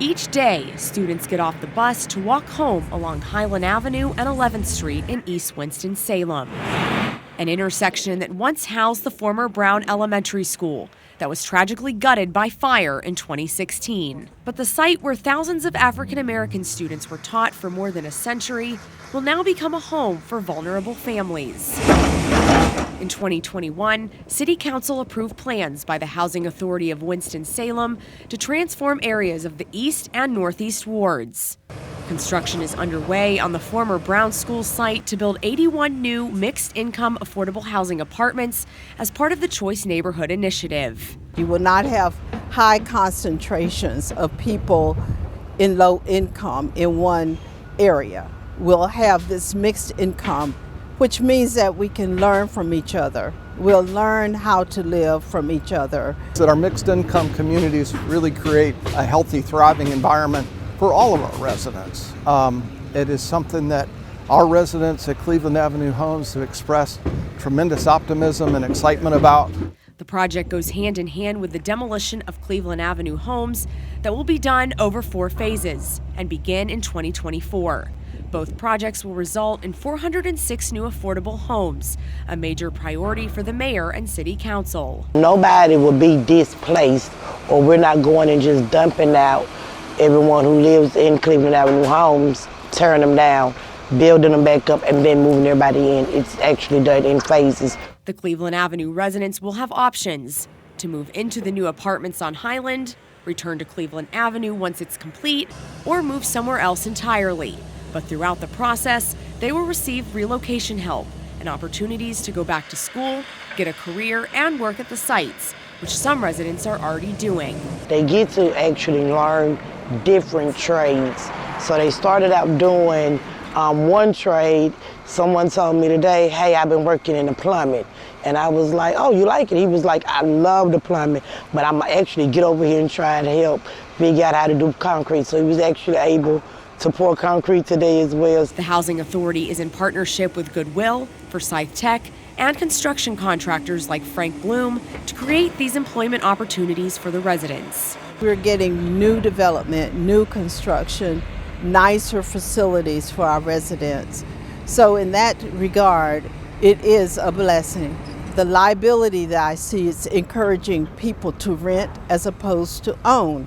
Each day, students get off the bus to walk home along Highland Avenue and 11th Street in East Winston-Salem, an intersection that once housed the former Brown Elementary School that was tragically gutted by fire in 2016. But the site where thousands of African-American students were taught for more than a century will now become a home for vulnerable families. In 2021, City Council approved plans by the Housing Authority of Winston-Salem to transform areas of the East and Northeast wards. Construction is underway on the former Brown School site to build 81 new mixed-income affordable housing apartments as part of the Choice Neighborhood Initiative. You will not have high concentrations of people in low income in one area. We'll have this mixed income, which means that we can learn from each other. We'll learn how to live from each other. That our mixed income communities really create a healthy, thriving environment for all of our residents. It is something that our residents at Cleveland Avenue Homes have expressed tremendous optimism and excitement about. The project goes hand in hand with the demolition of Cleveland Avenue Homes that will be done over 4 phases and begin in 2024. Both projects will result in 406 new affordable homes, a major priority for the mayor and city council. Nobody will be displaced, or we're not going and just dumping out everyone who lives in Cleveland Avenue Homes, tearing them down, building them back up, and then moving everybody in. It's actually done in phases. The Cleveland Avenue residents will have options to move into the new apartments on Highland, return to Cleveland Avenue once it's complete, or move somewhere else entirely. But throughout the process, they will receive relocation help and opportunities to go back to school, get a career, and work at the sites, which some residents are already doing. They get to actually learn different trades. So they started out doing one trade. Someone told me today, hey, I've been working in the plumbing. And I was like, oh, you like it? He was like, I love the plumbing, but I'm actually get over here and try to help figure out how to do concrete. So he was actually able to pour concrete today as well. The Housing Authority is in partnership with Goodwill, Forsyth Tech, and construction contractors like Frank Bloom to create these employment opportunities for the residents. We're getting new development, new construction, nicer facilities for our residents. So in that regard, it is a blessing. The liability that I see is encouraging people to rent as opposed to own.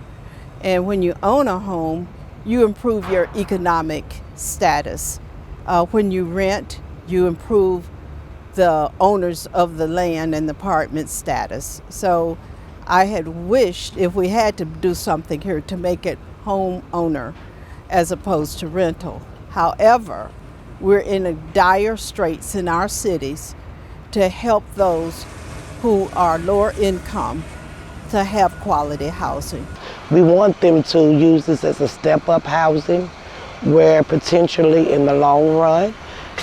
And when you own a home, you improve your economic status. When you rent, you improve the owners of the land and the apartment status. So I had wished if we had to do something here to make it homeowner as opposed to rental. However, we're in a dire straits in our cities to help those who are lower income to have quality housing. We want them to use this as a step-up housing where potentially in the long run,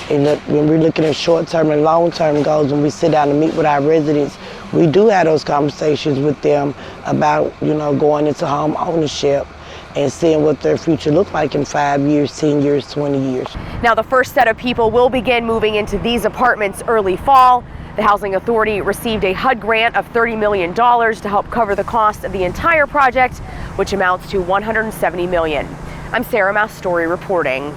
when we're looking at short-term and long-term goals, when we sit down and meet with our residents, we do have those conversations with them about, going into home ownership and seeing what their future looks like in 5 years, 10 years, 20 years. Now, the first set of people will begin moving into these apartments early fall. The Housing Authority received a HUD grant of $30 million to help cover the cost of the entire project, which amounts to $170 million. I'm Sarah Mastori reporting.